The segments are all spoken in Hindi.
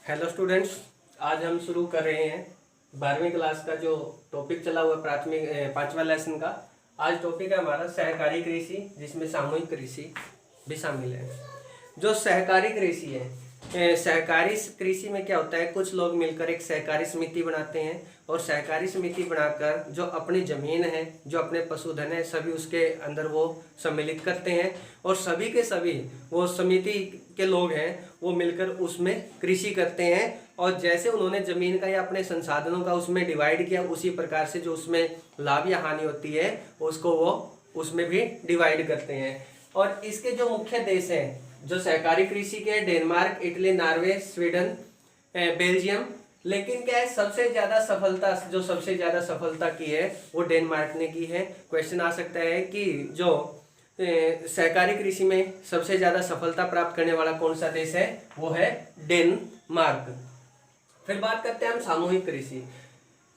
हेलो स्टूडेंट्स, आज हम शुरू कर रहे हैं 12वीं क्लास का जो टॉपिक चला हुआ प्राथमिक 5वां लेसन का। आज टॉपिक है हमारा सहकारी कृषि, जिसमें सामूहिक कृषि भी शामिल है। जो सहकारी कृषि है, सहकारी कृषि में क्या होता है, कुछ लोग मिलकर एक सहकारी समिति बनाते हैं और सहकारी समिति बनाकर जो अपनी जमीन है, जो अपने पशुधन है, सभी उसके अंदर वो सम्मिलित करते हैं और सभी के सभी वो समिति के लोग हैं वो मिलकर उसमें कृषि करते हैं। और जैसे उन्होंने जमीन का या अपने संसाधनों का उसमें डिवाइड किया, उसी प्रकार से जो उसमें लाभ या हानि होती है उसको वो उसमें भी डिवाइड करते हैं। और इसके जो मुख्य देश हैं जो सहकारी कृषि के, Denmark, Italy, Norway, Sweden, Belgium. लेकिन क्या है, सबसे ज्यादा सफलता की है वो डेनमार्क ने की है। क्वेश्चन आ सकता है कि जो सहकारी कृषि में सबसे ज्यादा सफलता प्राप्त करने वाला कौन सा देश है, वो है डेनमार्क। फिर बात करते हैं हम सामूहिक कृषि।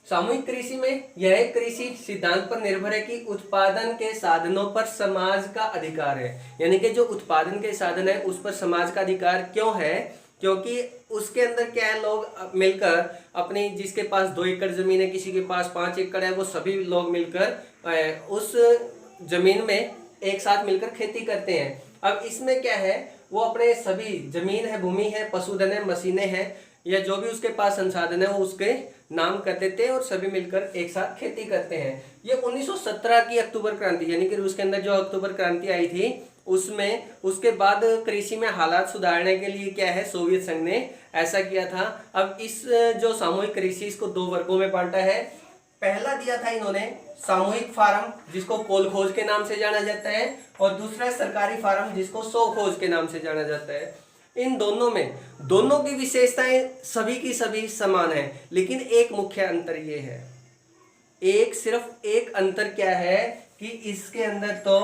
सामूहिक कृषि में यह कृषि सिद्धांत पर निर्भर है कि उत्पादन के साधनों पर समाज का अधिकार है। यानी कि जो उत्पादन के साधन है उस पर समाज का अधिकार क्यों है, क्योंकि उसके अंदर क्या है, लोग मिलकर अपनी, जिसके पास 2 एकड़ जमीन है, किसी के पास 5 एकड़ है, वो सभी लोग मिलकर उस जमीन में एक साथ मिलकर खेती करते हैं। अब इसमें क्या है, वो अपने सभी जमीन है, भूमि है, पशुधन है, मशीनें हैं, या जो भी उसके पास संसाधन है वो उसके नाम कर देते हैं और सभी मिलकर एक साथ खेती करते हैं। ये 1917 की अक्टूबर क्रांति, यानी कि रूस के अंदर जो अक्टूबर क्रांति आई थी उसमें, उसके बाद कृषि में हालात सुधारने के लिए क्या है, सोवियत संघ ने ऐसा किया था। अब इस जो सामूहिक कृषि, इसको 2 वर्गों में बांटा है। पहला दिया था इन्होंने सामूहिक फार्म, जिसको कोलखोज के नाम से जाना जाता है, और दूसरा सरकारी फार्म, जिसको सोखोज के नाम से जाना जाता है। इन दोनों की विशेषताएं सभी की सभी समान है, लेकिन एक मुख्य अंतर ये है, सिर्फ एक अंतर क्या है कि इसके अंदर तो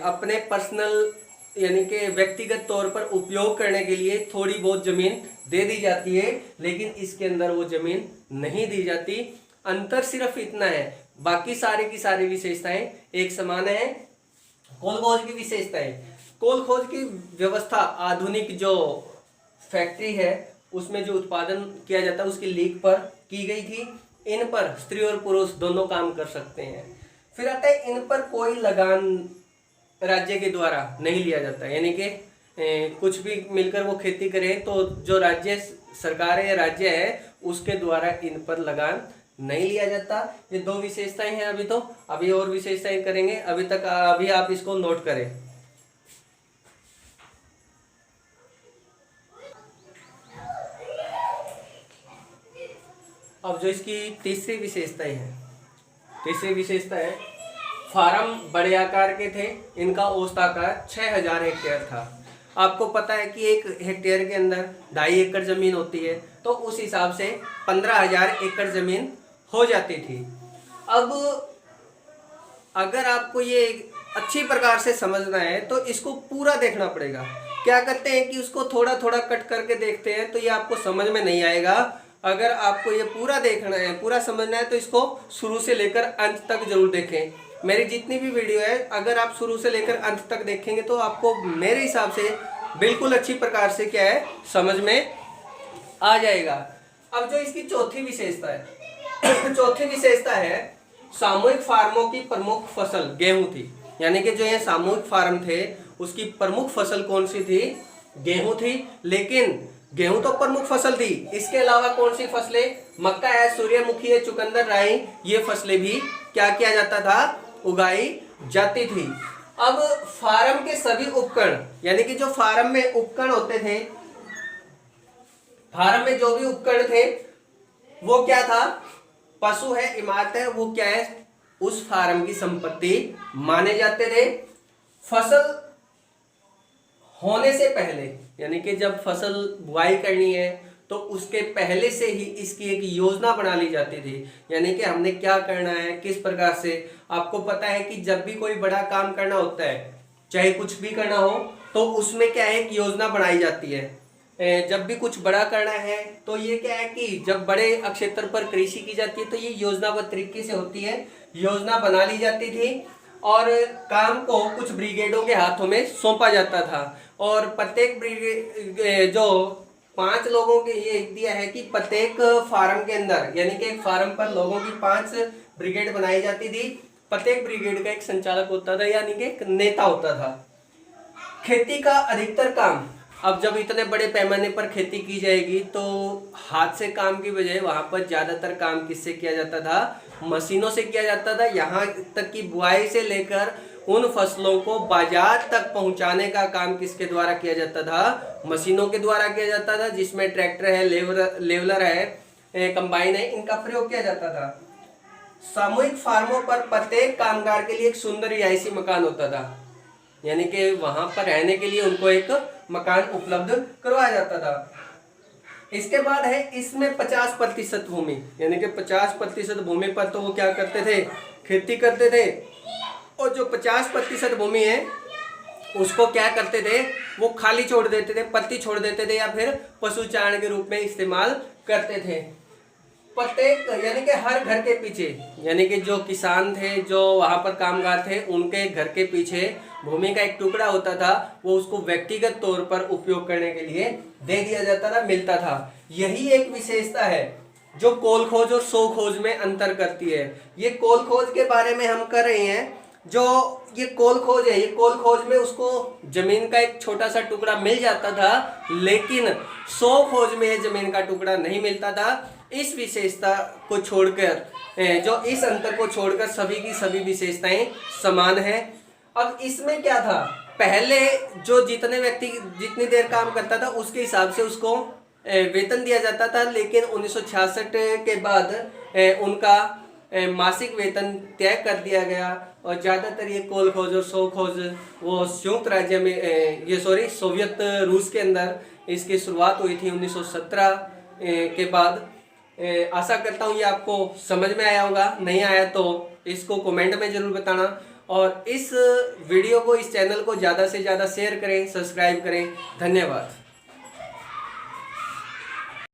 अपने पर्सनल यानी कि व्यक्तिगत तौर पर उपयोग करने के लिए थोड़ी बहुत जमीन दे दी जाती है, लेकिन इसके अंदर वो जमीन नहीं दी जाती। अंतर सिर्फ इतना है, बाकी सारी की सारी विशेषताएं एक समान है। कोलखोज की विशेषताएं, कोलखोज की व्यवस्था आधुनिक जो फैक्ट्री है उसमें जो उत्पादन किया जाता है उसकी लीक पर की गई थी। इन पर स्त्री और पुरुष दोनों काम कर सकते हैं। फिर आता है, इन पर कोई लगान राज्य के द्वारा नहीं लिया जाता, यानी कि कुछ भी मिलकर वो खेती करे तो जो राज्य सरकार है या राज्य है उसके द्वारा इन पर लगान नहीं लिया जाता। ये 2 विशेषताएं हैं। अभी और विशेषताएं करेंगे, अभी आप इसको नोट करें। अब जो इसकी तीसरी विशेषता है, फार्म बड़े आकार के थे, इनका औसत आकार 6000 हेक्टेयर था। आपको पता है कि 1 हेक्टेयर के अंदर 2.5 एकड़ जमीन होती है, तो उस हिसाब से 15,000 एकड़ जमीन हो जाती थी। अब अगर आपको ये अच्छी प्रकार से समझना है तो इसको पूरा देखना पड़ेगा। क्या करते हैं कि उसको थोड़ा थोड़ा कट करके देखते हैं तो ये आपको समझ में नहीं आएगा। अगर आपको ये पूरा देखना है, पूरा समझना है, तो इसको शुरू से लेकर अंत तक जरूर देखें। मेरी जितनी भी वीडियो है, अगर आप शुरू से लेकर अंत तक देखेंगे तो आपको मेरे हिसाब से बिल्कुल अच्छी प्रकार से क्या है, समझ में आ जाएगा। अब जो इसकी चौथी विशेषता है, सामूहिक फार्मों की प्रमुख फसल गेहूं थी। यानी कि जो ये सामूहिक फार्म थे उसकी प्रमुख फसल कौन सी थी, गेहूं थी। लेकिन गेहूं तो प्रमुख फसल थी, इसके अलावा कौन सी फसलें, मक्का है, सूर्यमुखी है, चुकंदर, राई, ये फसलें भी क्या किया जाता था, उगाई जाती थी। अब फार्म के सभी उपकरण, यानी कि जो फार्म में उपकरण होते थे, फार्म में जो भी उपकरण थे वो क्या था, पशु है, इमारत है, वो क्या है, उस फार्म की संपत्ति माने जाते थे। फसल होने से पहले, यानी कि जब फसल बुआई करनी है तो उसके पहले से ही इसकी एक योजना बना ली जाती थी। यानी कि हमने क्या करना है, किस प्रकार से। आपको पता है कि जब भी कोई बड़ा काम करना होता है, चाहे कुछ भी करना हो, तो उसमें क्या है, एक योजना बनाई जाती है। जब भी कुछ बड़ा करना है तो ये क्या है कि जब बड़े क्षेत्र पर कृषि की जाती है तो ये योजनाबद्ध तरीके से होती है, योजना बना ली जाती थी और काम को कुछ ब्रिगेडों के हाथों में सौंपा जाता था। और प्रत्येक ब्रिगेड जो 5 लोगों के ये दिया है कि प्रत्येक फार्म के अंदर, यानी कि एक फार्म पर लोगों की 5 ब्रिगेड बनाई जाती थी। प्रत्येक ब्रिगेड का एक संचालक होता था, यानी कि एक नेता होता था। खेती का अधिकतर काम, अब जब इतने बड़े पैमाने पर खेती की जाएगी तो हाथ से काम की बजाय वहां पर ज्यादातर काम किससे किया जाता था? मशीनों से किया जाता था। यहाँ तक कि बुआई से लेकर उन फसलों को बाजार तक पहुंचाने का काम किसके द्वारा किया जाता था? मशीनों के द्वारा किया जाता था, जिसमें ट्रैक्टर है, लेवलर है, कंबाइन है, इनका प्रयोग किया जाता था। सामूहिक फार्मों पर प्रत्येक कामगार के लिए एक सुंदर रिहायशी मकान होता था, यानी कि वहां पर रहने के लिए उनको एक मकान उपलब्ध करवाया जाता था। इसके बाद है इसमें 50% भूमि, यानी कि 50% भूमि पर तो वो क्या करते थे? खेती करते थे। और जो 50% भूमि है उसको क्या करते थे? वो खाली छोड़ देते थे, पत्ती छोड़ देते थे, या फिर पशु चारण के रूप में इस्तेमाल करते थे। प्रत्येक, यानी कि हर घर के पीछे, यानी कि जो किसान थे, जो वहां पर कामगार थे, उनके घर के पीछे भूमि का एक टुकड़ा होता था, वो उसको व्यक्तिगत तौर पर उपयोग करने के लिए दे दिया जाता था, मिलता था। यही एक विशेषता है जो कोल खोज और सो खोज में अंतर करती है। ये कोल खोज के बारे में हम कर रहे हैं। जो ये कोल खोज है, ये कोल खोज में उसको जमीन का एक छोटा सा टुकड़ा मिल जाता था, लेकिन सो खोज में ये जमीन का टुकड़ा नहीं मिलता था। इस विशेषता को छोड़कर, जो इस अंतर को छोड़कर सभी की सभी विशेषताएं समान है। अब इसमें क्या था? पहले जो जितने व्यक्ति जितनी देर काम करता था उसके हिसाब से उसको वेतन दिया जाता था, लेकिन 1966 के बाद उनका मासिक वेतन तय कर दिया गया। और ज़्यादातर ये कोल खोज और सो खोज वो संयुक्त राज्य में सोवियत रूस के अंदर इसकी शुरुआत हुई थी 1917 के बाद। आशा करता हूँ ये आपको समझ में आया होगा। नहीं आया तो इसको कमेंट में ज़रूर बताना, और इस वीडियो को, इस चैनल को ज़्यादा से ज़्यादा शेयर करें, सब्सक्राइब करें। धन्यवाद।